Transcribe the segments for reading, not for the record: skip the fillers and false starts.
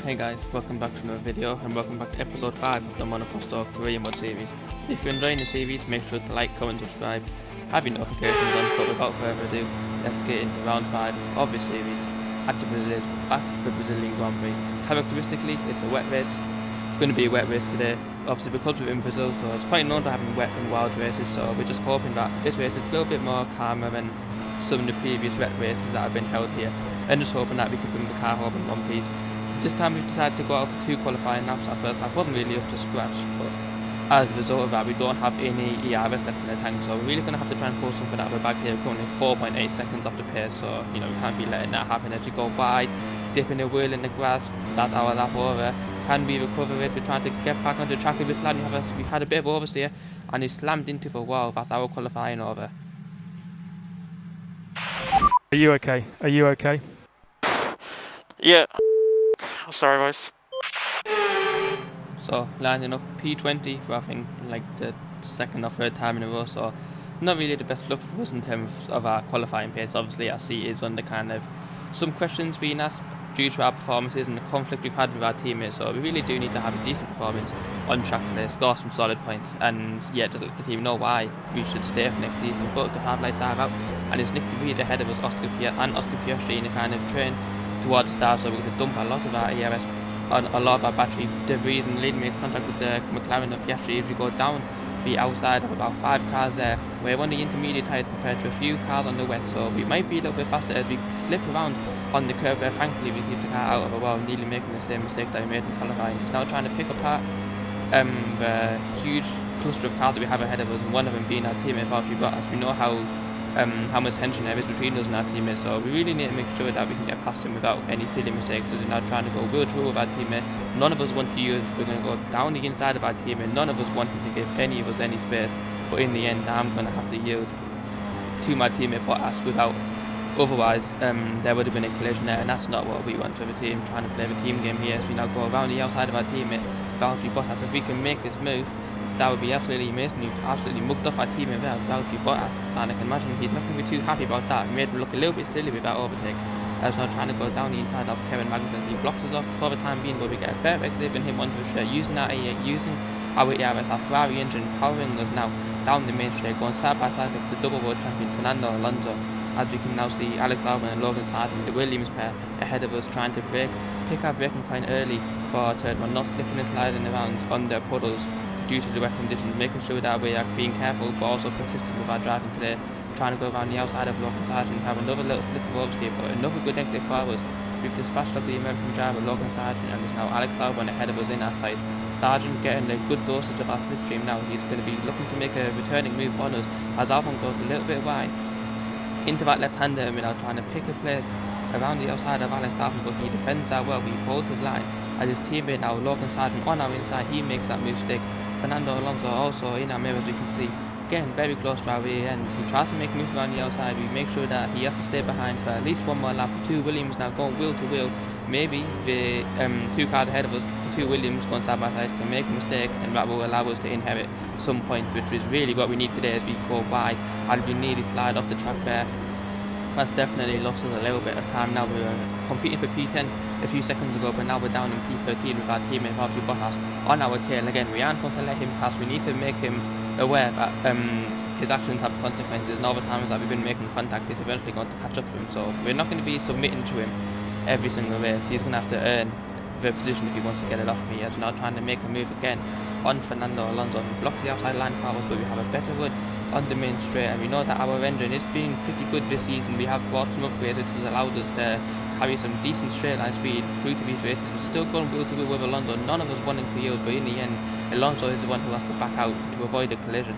Hey guys, welcome back to another video and welcome back to episode 5 of the Monoposto career mode series. If you're enjoying the series, make sure to like, comment, subscribe, have your notifications on, but without further ado, let's get into round 5 of this series at the Brazilian Grand Prix. Characteristically, it's a wet race, going to be a wet race today, obviously because we're in Brazil, so it's quite known for having wet and wild races, so we're just hoping that this race is a little bit more calmer than some of the previous wet races that have been held here, and just hoping that we can bring the car home in one piece. This time we've decided to go out for 2 qualifying laps. Our first lap wasn't really up to scratch, but as a result of that we don't have any ERS left in the tank, so we're really going to have to try and pull something out of the bag here. We're currently 4.8 seconds off the pace, so you know we can't be letting that happen as we go wide, dipping the wheel in the grass. That's our lap over. Can we recover it? We're trying to get back onto the track with this lad. We've had a bit of oversteer and he slammed into the wall. That's our qualifying over. Are you okay? Are you okay? Yeah. Sorry, boys. So landing up P20 for I think like the second or third time in a row, so not really the best luck for us in terms of our qualifying pace. Obviously our seat is under kind of some questions being asked due to our performances and the conflict we've had with our teammates, so we really do need to have a decent performance on track today, score some solid points, and yeah, just let the team know why we should stay for next season. But the 5 lights are out and it's Nick de Vries ahead of us, Oscar Piastri in a kind of train towards the start, so we're going to dump a lot of our ERS on a lot of our battery. De Vries and leading makes contact with the McLaren of Piastri. If we go down the outside of about 5 cars there, we're on the intermediate tyres compared to a few cars on the wet, so we might be a little bit faster as we slip around on the curve there. Thankfully we keep the car out of a while, nearly making the same mistake that we made in qualifying. Just now trying to pick apart the huge cluster of cars that we have ahead of us, and one of them being our teammate Valtteri Bottas. We know how much tension there is between us and our teammates, so we really need to make sure that we can get past him without any silly mistakes. So we're now trying to go wheel to wheel with our teammate. None of us want to use, we're going to go down the inside of our teammate. None of us wanting to give any of us any space, but in the end I'm going to have to yield to my teammate Bottas without, otherwise there would have been a collision there, and that's not what we want for the team. Trying to play the team game here as we now go around the outside of our teammate Valtteri Bottas. If we can make this move, that would be absolutely amazing. We've absolutely mugged off our teammate there, Valtteri Bottas, and I can imagine he's not going to be too happy about that. We made him look a little bit silly with that overtake. I was now trying to go down the inside of Kevin Magnussen. He blocks us off for the time being, but we get a better exit than him onto the straight, using our ERS, our Ferrari engine, powering us now down the main straight, going side by side with the double world champion Fernando Alonso. As we can now see Alex Albon and Logan Sargent, the Williams pair, ahead of us, trying to pick our braking point early for our turn one, not slipping and sliding around on the puddles due to the wet conditions, making sure that we are being careful but also consistent with our driving today. Trying to go around the outside of Logan Sargent, have another little slip of oversteer, but another good exit for us. We've dispatched of the American driver Logan Sargent, and it's now Alex Albon ahead of us in our side. Sargent getting a good dosage of our slipstream now. He's going to be looking to make a returning move on us as Albon goes a little bit wide into that left-hander, and we're now trying to pick a place around the outside of Alex Albon, but he defends that well. He holds his line as his teammate now Logan Sargent on our inside, he makes that move stick. Fernando Alonso also in our mirror, as we can see, getting very close to our rear end. He tries to make a move around the outside. We make sure that he has to stay behind for at least one more lap. 2 Williams now going wheel to wheel. Maybe the 2 cars ahead of us, the 2 Williams going side by side, can make a mistake, and that will allow us to inherit some points, which is really what we need today as we go wide and we nearly slide off the track there. That's definitely lost us a little bit of time now. We were competing for P10 a few seconds ago, but now we're down in P13 with our teammate Valtteri Bottas on our tail. Again, we aren't going to let him pass. We need to make him aware that his actions have consequences, and all the times that we've been making contact, he's eventually going to catch up to him. So we're not going to be submitting to him every single race. He's going to have to earn the position if he wants to get it off me. As we're now trying to make a move again on Fernando Alonso. He blocks the outside line for us, but we have a better run on the main straight, and we know that our engine is being pretty good this season. We have brought some upgrades which has allowed us to carry some decent straight line speed through to these races. We're still going wheel to wheel with Alonso, none of us wanting to yield, but in the end Alonso is the one who has to back out to avoid a collision.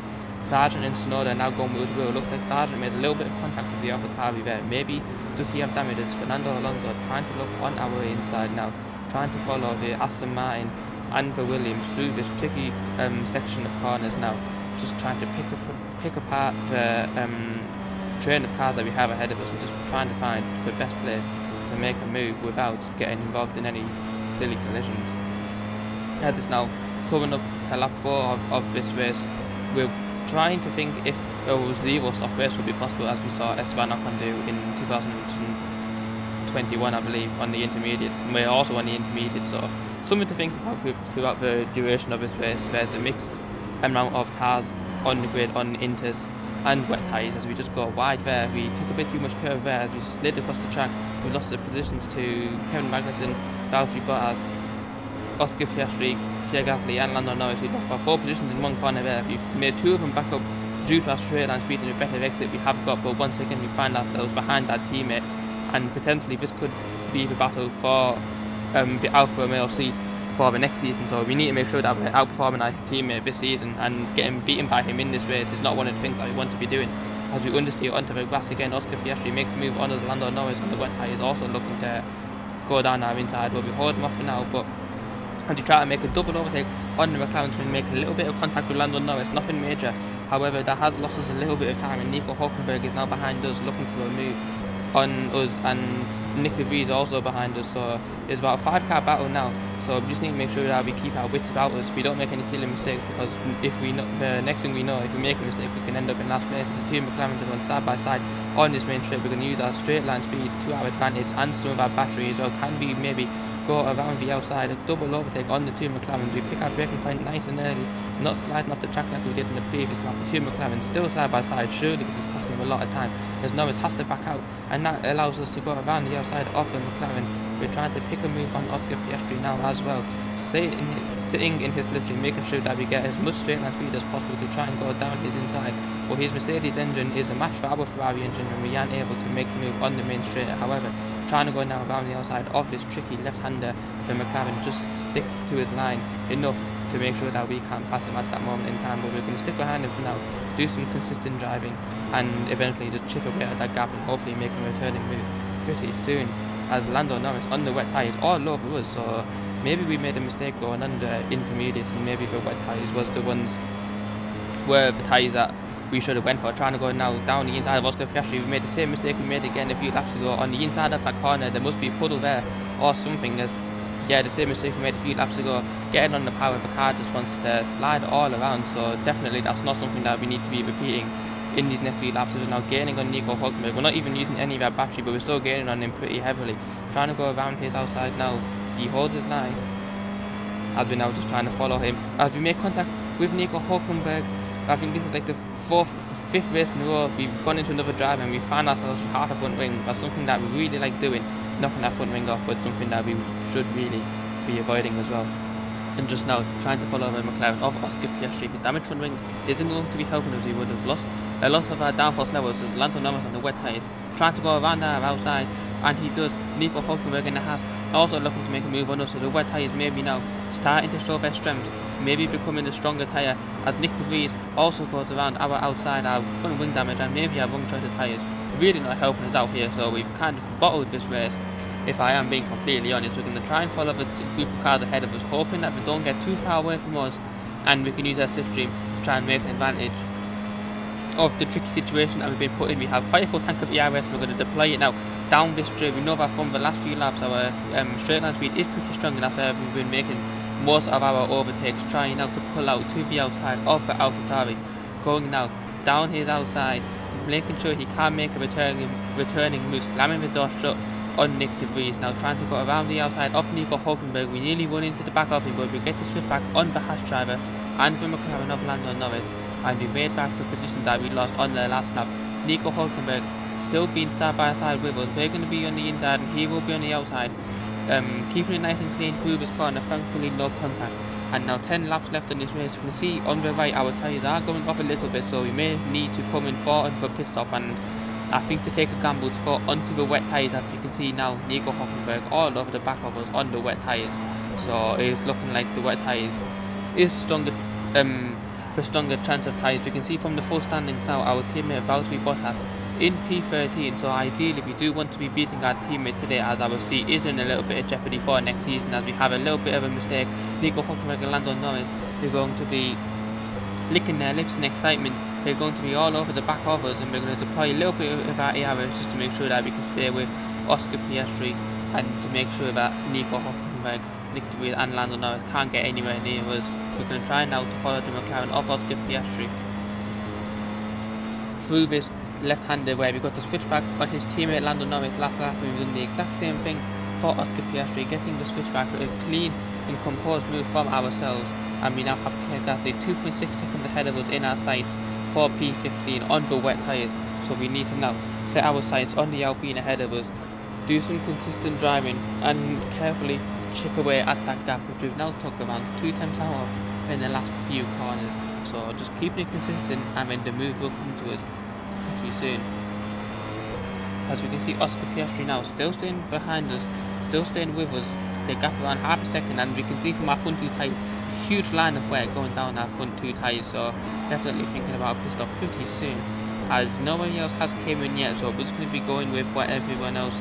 Sargent and Tsunoda now going wheel to wheel. Looks like Sargent made a little bit of contact with the AlphaTauri there. Maybe does he have damages? Fernando Alonso trying to look on our inside now, trying to follow the Aston Martin and the Williams through this tricky section of corners now, just trying to pick apart the train of cars that we have ahead of us, and just trying to find the best place to make a move without getting involved in any silly collisions. As it's now coming up to lap 4 of this race, we're trying to think if a zero stop race would be possible, as we saw Esteban Ocon do in 2012 21, I believe, on the intermediates, and we're also on the intermediates, so something to think about throughout the duration of this race. There's a mixed amount of cars on the grid, on inters and wet tyres. As we just go wide there, we took a bit too much curve there, as we slid across the track. We lost the positions to Kevin Magnussen, Valtteri Bottas, Oscar Piastri, Pierre Gasly and Lando Norris. We lost about 4 positions in one corner there. We've made 2 of them back up due to our straight line speed and a better exit we have got, but once again we find ourselves behind our teammate, and potentially this could be the battle for the Alfa Romeo seat for the next season. So we need to make sure that we're outperforming our teammate this season, and getting beaten by him in this race is not one of the things that we want to be doing. As we understeer onto the grass again, Oscar Piastri makes the move on as Lando Norris on the wet tyres, also looking to go down our inside. We'll be holding off for now, but and to try to make a double overtake on the McLaren to make a little bit of contact with Lando Norris, nothing major. However, that has lost us a little bit of time, and Nico Hülkenberg is now behind us looking for a move on us, and Nick de Vries also behind us, so it's about a 5-car battle now. So we just need to make sure that we keep our wits about us, we don't make any silly mistakes, because if we the next thing we know, if we make a mistake, we can end up in last place. As the two McLarens are going side by side on this main straight, we're going to use our straight line speed to our advantage, and some of our battery as well. Can we maybe go around the outside, a double overtake on the two McLarens? We pick our braking point nice and early, not sliding off the track like we did in the previous lap. The two McLarens still side by side. Surely this is costing them a lot of time, as Norris has to back out, and that allows us to go around the outside of the McLaren. We're trying to pick a move on Oscar Piastri now as well, sitting in his slipstream, making sure that we get as much straight line speed as possible to try and go down his inside. But his Mercedes engine is a match for our Ferrari engine, and we aren't able to make the move on the main straight. However, trying to go now around the outside of this tricky left-hander, the McLaren just sticks to his line enough to make sure that we can't pass him at that moment in time. But we're going to stick behind him for now, do some consistent driving, and eventually just chip away at that gap and hopefully make a returning move pretty soon, as Lando Norris on the wet tyres all over us. So maybe we made a mistake going under intermediates, and maybe the wet tyres were the tyres that we should have went for. Trying to go now down the inside of Oscar Piastri, we made the same mistake we made again a few laps ago on the inside of that corner. There must be a puddle there or something. The same mistake we made a few laps ago, getting on the power of the car just wants to slide all around. So definitely that's not something that we need to be repeating in these next few laps. We're now gaining on Nico Hülkenberg. We're not even using any of our battery, but we're still gaining on him pretty heavily. Trying to go around his outside now. He holds his line, as we're now just trying to follow him. As we make contact with Nico Hülkenberg, I think this is like the 5th race in a row we've gone into another drive and we found ourselves with half a front wing. That's something that we really like doing, knocking that front wing off, but something that we should really be avoiding as well. And just now trying to follow the McLaren of Oscar Piastri. The damaged front wing isn't going to be helping us. We would have lost a lot of our downforce levels as Lando Norris on the wet tyres, trying to go around our outside, and he does. Nico Hülkenberg in the Haas also looking to make a move on us, so the wet tyres maybe now starting to show their strength, maybe becoming a stronger tyre, as Nick de Vries also goes around our outside, our front wing damage, and maybe our wrong choice of tyres really not helping us out here. So we've kind of bottled this race, if I am being completely honest. We're going to try and follow the group of cars ahead of us, hoping that we don't get too far away from us, and we can use our slipstream to try and make an advantage of the tricky situation that we've been put in. We have quite a full tank of ERS, and we're going to deploy it now down this straight. We know that from the last few laps our straight line speed is pretty strong, and that's where we've been making most of our overtakes, trying now to pull out to the outside of the AlphaTauri, going now down his outside, making sure he can make a returning move, slamming the door shut on Nick de Vries. Now trying to go around the outside of Nico Hülkenberg. We nearly run into the back of him, but we get the switch back on the Haas driver and the McLaren of Lando Norris, and we made back the position that we lost on the last lap. Nico Hülkenberg still being side by side with us. We're going to be on the inside and he will be on the outside, keeping it nice and clean through this corner. Thankfully no contact, and now 10 laps left in this race. We can see on the right our tyres are going off a little bit, so we may need to come in forward for a pit stop, and I think to take a gamble to go onto the wet tyres. As you can see now, Nico Hülkenberg all over the back of us on the wet tyres, so it's looking like the wet tyres is stronger, the stronger chance of tyres. You can see from the full standings now our teammate Valtteri Bottas in P13, so ideally we do want to be beating our teammate today, as our seat is in a little bit of jeopardy for next season, as we have a little bit of a mistake. Nico Hülkenberg and Lando Norris are going to be licking their lips in excitement. They're going to be all over the back of us, and we're going to deploy a little bit of our ARS just to make sure that we can stay with Oscar Piastri, and to make sure that Nico Hülkenberg, Nick de Vries and Lando Norris can't get anywhere near us. We're going to try now to follow the McLaren of Oscar Piastri through this left-hander where we got the switchback on his teammate Lando Norris last lap. We've done the exact same thing for Oscar Piastri, getting the switchback with a clean and composed move from ourselves, and we now have Pierre Gasly 2.6 seconds ahead of us in our sights for P15 on the wet tyres. So we need to now set our sights on the Alpine ahead of us, do some consistent driving and carefully chip away at that gap, which we've now took around 2 attempts out of in the last few corners. So just keeping it consistent, and then the move will come to us pretty soon. As we can see, Oscar Piastri now still staying behind us, still staying with us, the gap around half a second, and we can see from our front 2 tyres a huge line of wear going down our front 2 tyres, so definitely thinking about a pit stop pretty soon, as nobody else has came in yet. So we're just going to be going with what everyone else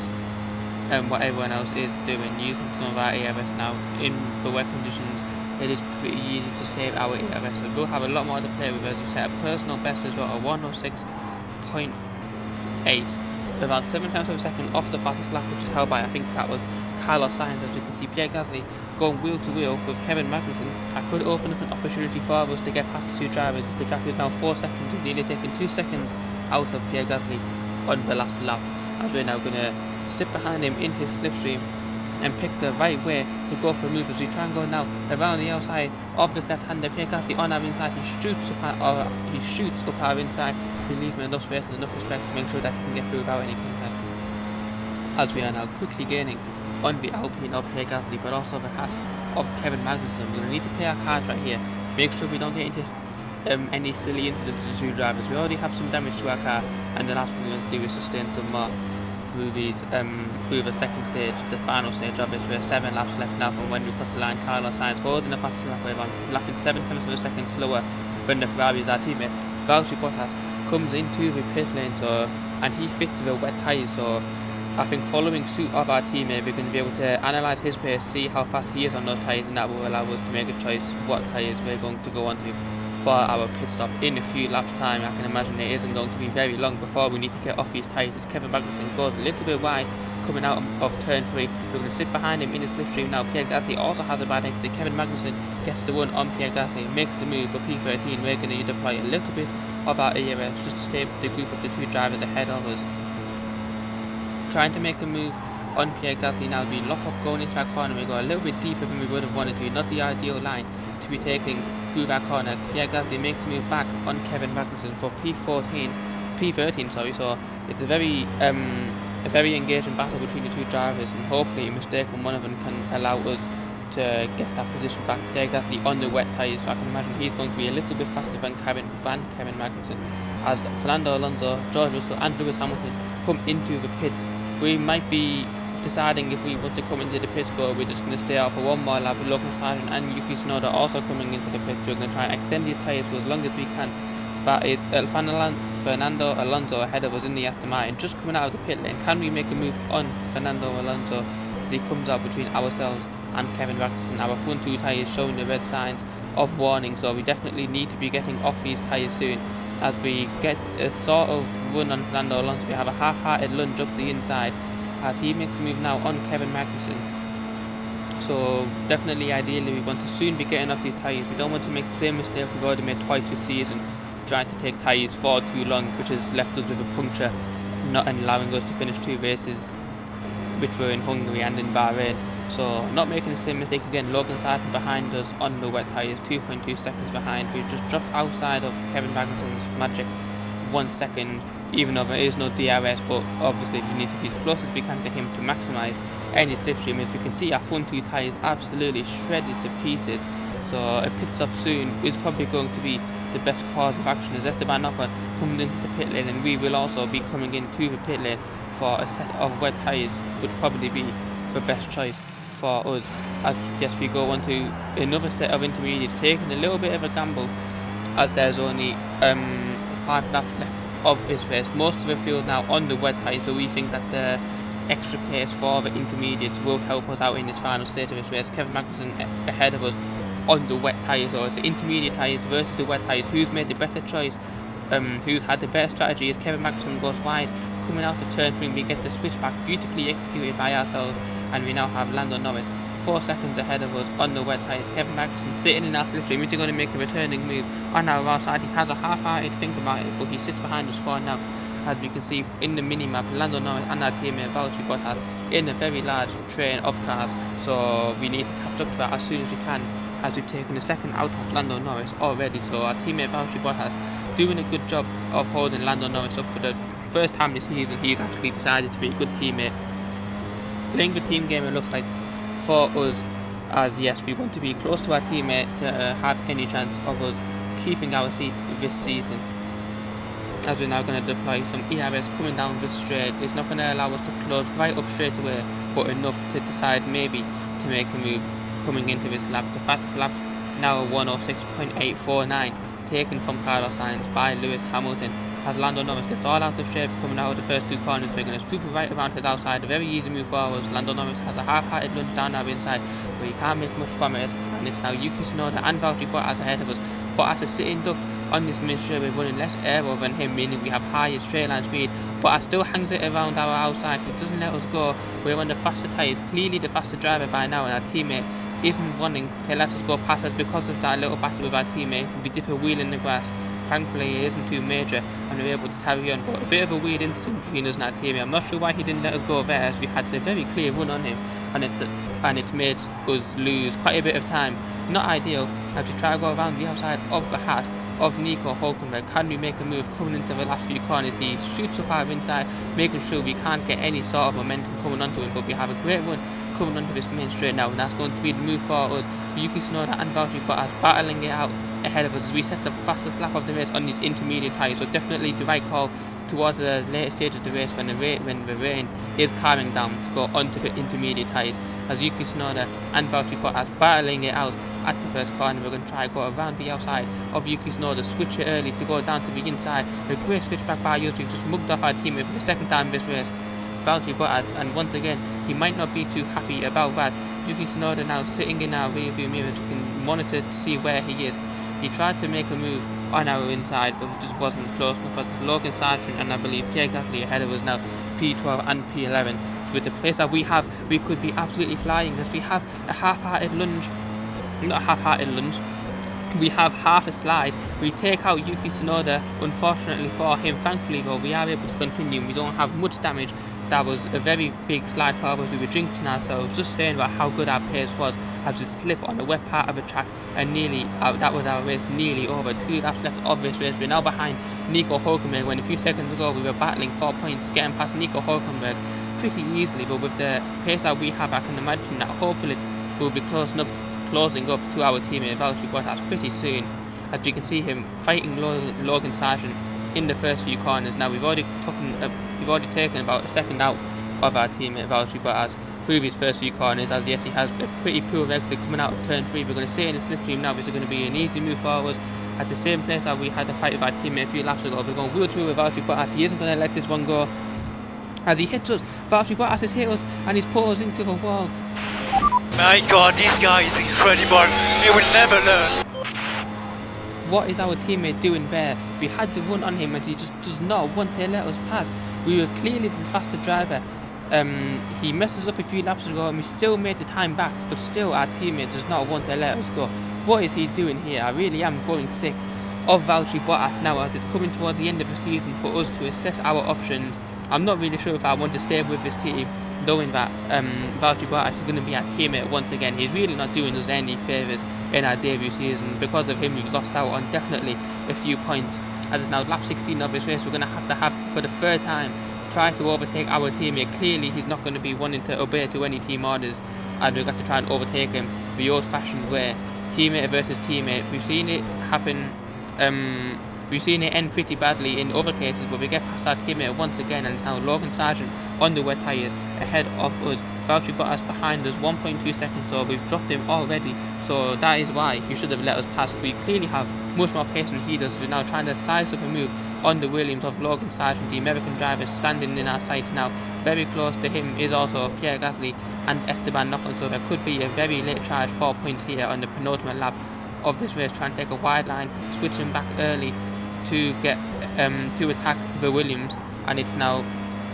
is doing, using some of our ARS now in the wet conditions. It is pretty easy to save our ARS, so we'll have a lot more to play with as we set a personal best as well, a 106.8, about 7 times per second off the fastest lap, which is held by, I think that was Carlos Sainz. As you can see, Pierre Gasly going wheel to wheel with Kevin Magnussen. That could open up an opportunity for us to get past the 2 drivers, as the gap is now 4 seconds. We've nearly taken 2 seconds out of Pierre Gasly on the last lap, as we're now going to sit behind him in his slipstream and pick the right way to go for a move as we try and go now around the outside of this left-hander. Pierre Gasly on our inside, he shoots up our inside. We leave him enough space and enough respect to make sure that he can get through without any contact, as we are now quickly gaining on the Alpine of Pierre Gasly, but also the Haas of Kevin Magnussen. We're going to need to play our cards right here, make sure we don't get into any silly incidents with 2 drivers. We already have some damage to our car, and the last thing we want to do is sustain some more through the second stage, the final stage of this race. 7 laps left now from when we cross the line. Carlos Sainz holding the fastest lap wave on, lapping 7 times per second slower than the Ferrari is our teammate. Bottas comes into the pit lane, and he fits the wet tyres, so I think following suit of our teammate, we're going to be able to analyse his pace, see how fast he is on those tyres, and that will allow us to make a choice what tyres we're going to go onto for our pit stop in a few laps time. I can imagine it isn't going to be very long before we need to get off these tyres, as Kevin Magnussen goes a little bit wide coming out of turn 3. We're going to sit behind him in his slipstream now. Pierre Gasly also has a bad exit. Kevin Magnussen gets the one on Pierre Gasly, makes the move for P13. We're going to deploy a little bit of our ARS just to stay with the group of the 2 drivers ahead of us. Trying to make a move on Pierre Gasly now. We lock up going into our corner. We go a little bit deeper than we would have wanted to. Not the ideal line to be taking through that corner. Pierre Gasly makes a move back on Kevin Magnussen for P13. Sorry. So it's a very engaging battle between the 2 drivers, and hopefully a mistake from one of them can allow us to get that position back. Pierre Gasly on the wet tyres, so I can imagine he's going to be a little bit faster than Kevin Magnussen, as Fernando Alonso, George Russell and Lewis Hamilton come into the pits. We might be deciding if we want to come into the pits, but we're just going to stay out for one more lap. Logan Sargent and Yuki Tsunoda also coming into the pits. We're going to try and extend these tyres for as long as we can. That is Fernando Alonso ahead of us in the Aston Martin, just coming out of the pit lane. Can we make a move on Fernando Alonso as he comes out between ourselves and Kevin Magnussen? Our front 2 tyres showing the red signs of warning, so we definitely need to be getting off these tyres soon. As we get a sort of run on Fernando Alonso, we have a half-hearted lunge up the inside as he makes a move now on Kevin Magnussen. So definitely, ideally, we want to soon be getting off these tyres. We don't want to make the same mistake we've already made twice this season, trying to take tyres for too long, which has left us with a puncture, not allowing us to finish 2 races, which were in Hungary and in Bahrain. So not making the same mistake again. Logan Sargent behind us on the wet tyres, 2.2 seconds behind. We've just dropped outside of Kevin Magnussen's magic 1 second, even though there is no DRS, but obviously we need to be as close as we can to him to maximise any slipstream. As you can see, our front 2 tyres absolutely shredded to pieces, so a pit stop soon is probably going to be the best course of action, as Esteban Ocon comes into the pit lane, and we will also be coming into the pit lane for a set of wet tyres, would probably be the best choice for us. As yes, we go on to another set of intermediates, taking a little bit of a gamble, as there's only 5 laps left of this race. Most of the field now on the wet tyres, so we think that the extra pace for the intermediates will help us out in this final stage of this race. Kevin Magnussen ahead of us on the wet tyres, or it's the intermediate tyres versus the wet tyres. Who's made the better choice? Who's had the better strategy? As Kevin Magnussen goes wide, coming out of turn 3, we get the switchback beautifully executed by ourselves, and we now have Lando Norris 4 seconds ahead of us on the wet tyres. Kevin Magnussen sitting in our slipstream. Is he going to make a returning move on our outside? He has a half-hearted think about it, but he sits behind us for now, as you can see in the mini-map, Lando Norris and our teammate Valtteri Bottas in a very large train of cars, so we need to catch up to that as soon as we can, as we've taken a second out of Lando Norris already. So our teammate Valtteri Bottas doing a good job of holding Lando Norris up for the first time this season. He's actually decided to be a good teammate. Playing the team game, it looks like, for us, as yes, we want to be close to our teammate to have any chance of us keeping our seat this season. As we're now going to deploy some ERS coming down this straight. It's not going to allow us to close right up straight away, but enough to decide maybe to make a move coming into this lap. The fastest lap now 106.849, taken from Carlos Sainz by Lewis Hamilton. As Lando Norris gets all out of shape coming out of the first two corners, we're going to super right around his outside. A very easy move forwards. Lando Norris has a half-hearted lunge down our inside, but he can't make much from it. And it's now Yuki Tsunoda and Valtteri Bottas ahead of us. Bottas is sitting duck on this mid-straight. We're running less aero than him, meaning we have higher straight line speed. Bottas still hangs it around our outside. He doesn't let us go. We're on the faster tyres, clearly the faster driver by now, and our teammate isn't wanting to let us go past us because of that little battle with our teammate. We dip a wheel in the grass. Thankfully it isn't too major and we're able to carry on, but a bit of a weird incident between us and our teammate. I'm not sure why he didn't let us go there, as we had a very clear run on him, and it's made us lose quite a bit of time. Not ideal. As we try to go around the outside of the Haas of Nico Hülkenberg. Can we make a move coming into the last few corners? He shoots up our inside, making sure we can't get any sort of momentum coming onto him, but we have a great run coming onto this main straight now, and that's going to be the move for us. Yuki Tsunoda and Valtteri Bottas battling it out ahead of us as we set the fastest lap of the race on these intermediate tyres. So definitely the right call towards the later stage of the race when the rain is calming down to go onto the intermediate tyres. As Yuki Tsunoda and Valtteri Bottas battling it out at the first corner, we're going to try to go around the outside of Yuki Tsunoda, switch it early to go down to the inside. A great switch back by us. We've just mugged off our teammate for the second time this race, Valtteri Bottas, and once again he might not be too happy about that. Yuki Tsunoda now sitting in our rear view mirror, we can monitor to see where he is. He tried to make a move on our inside, but it just wasn't close enough. As Logan Sargent and I believe Pierre Gasly ahead of us now, P12 and P11. With the pace that we have, we could be absolutely flying, as we have a half-hearted lunge, not a half-hearted lunge, we have half a slide. We take out Yuki Tsunoda, unfortunately for him. Thankfully though, we are able to continue. We don't have much damage. That was a very big slide for us. We were jinxing ourselves, just saying about how good our pace was as we slip on the wet part of the track, and nearly that was our race nearly over. 2 laps left of this race. We're now behind Nico Hülkenberg, when a few seconds ago we were battling 4 points, getting past Nico Hülkenberg pretty easily. But with the pace that we have, I can imagine that hopefully we'll be closing up to our teammate Valtteri Bottas pretty soon. As you can see him fighting Logan Sargent in the first few corners. Now we've already taken about a second out of our teammate Valtteri Bottas through these first few corners, as yes, he has a pretty poor exit coming out of turn 3. We're going to stay in the slipstream now. This is going to be an easy move forwards at the same place that we had to fight with our teammate a few laps ago. We're going wheel through with Valtteri Bottas. He isn't going to let this one go. As he hits us, Valtteri Bottas has hit us and he's put us into the wall. My god, this guy is incredible. He will never learn. What is our teammate doing there? We had the run on him and he just does not want to let us pass. We were clearly the faster driver. He messed us up a few laps ago and we still made the time back, but still our teammate does not want to let us go. What is he doing here? I really am growing sick of Valtteri Bottas now, as it's coming towards the end of the season for us to assess our options. I'm not really sure if I want to stay with this team, knowing that Valtteri Bottas is going to be our teammate once again. He's really not doing us any favours in our debut season. Because of him, we've lost out on definitely a few points. As it's now lap 16 of this race, we're going to have for the third time try to overtake our teammate. Clearly he's not going to be wanting to obey to any team orders, and we've got to try and overtake him the old-fashioned way, teammate versus teammate. We've seen it happen, we've seen it end pretty badly in other cases, but we get past our teammate once again, and it's now Logan Sargent on the wet tyres ahead of us. Valtteri Bottas behind us 1.2 seconds, so we've dropped him already, so that is why he should have let us pass. We clearly have much more pace than he does. We're now trying to size up a move on the Williams of Logan Sargent, the American driver standing in our sights now. Very close to him is also Pierre Gasly and Esteban Ocon, so there could be a very late charge 4 points here on the penultimate lap of this race, trying to take a wide line, switching back early to get to attack the Williams. And it's now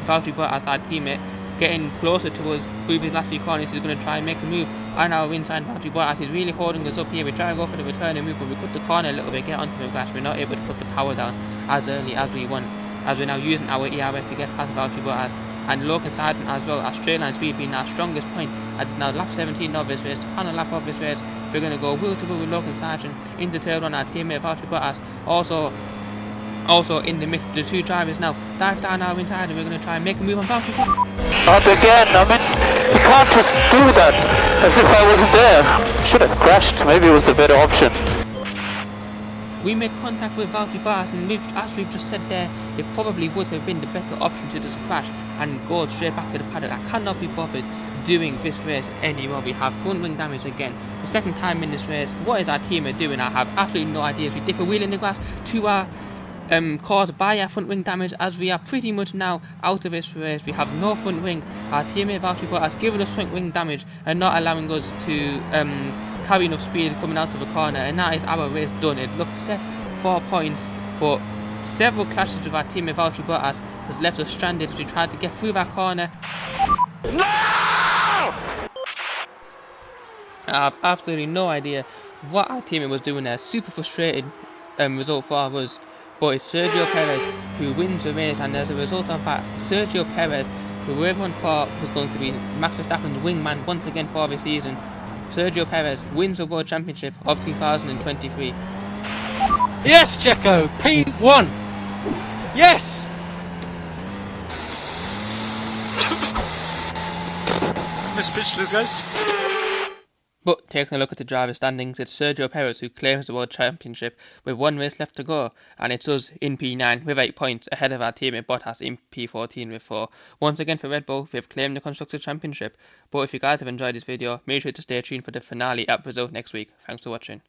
Valtteri Bottas, our teammate, getting closer to us through these last few corners. He's going to try and make a move on our inside. Valtteri Bottas is really holding us up here. We try to go for the return and move, but we cut the corner a little bit, get onto the grass. We're not able to put the power down as early as we want. as we're now using our ERS to get past Valtteri Bottas. And Logan Sargent as well, our straight line speed being our strongest point, as it's now lap 17 of this race, the final lap of this race. We're going to go wheel to wheel with Logan Sargent into turn one, our teammate Valtteri Bottas. Also in the mix, the two drivers now dive down our inside, and we're going to try and make a move on Valtteri Bottas. Up again, I mean, you can't just do that as if I wasn't there. Should have crashed, maybe it was the better option. We made contact with Valtteri Bottas, and as we've just said there, it probably would have been the better option to just crash and go straight back to the paddock. I cannot be bothered doing this race anymore. We have front wing damage again, the second time in this race. What is our teammate doing? I have absolutely no idea. If we dip a wheel in the grass to our caused by our front wing damage, as we are pretty much now out of this race. We have no front wing. Our teammate Valtteri Bottas given us front wing damage and not allowing us to carry enough speed coming out of the corner, and that is our race done. It looked set 4 points, but several clashes with our teammate Valtteri Bottas has left us stranded as we tried to get through that corner. No! I have absolutely no idea what our teammate was doing there. Super frustrated result for us. But it's Sergio Perez who wins the race, and as a result of that, Sergio Perez, who everyone thought was going to be Max Verstappen's wingman once again for the season, Sergio Perez wins the World Championship of 2023. Yes, Checo, P1. Yes. I'm speechless, guys. But taking a look at the driver standings, it's Sergio Perez who claims the World Championship with one race left to go, and it's us in P9 with 8 points ahead of our teammate Bottas in P14 with 4. Once again for Red Bull, we've claimed the Constructors' Championship. But if you guys have enjoyed this video, make sure to stay tuned for the finale at Brazil next week. Thanks for watching.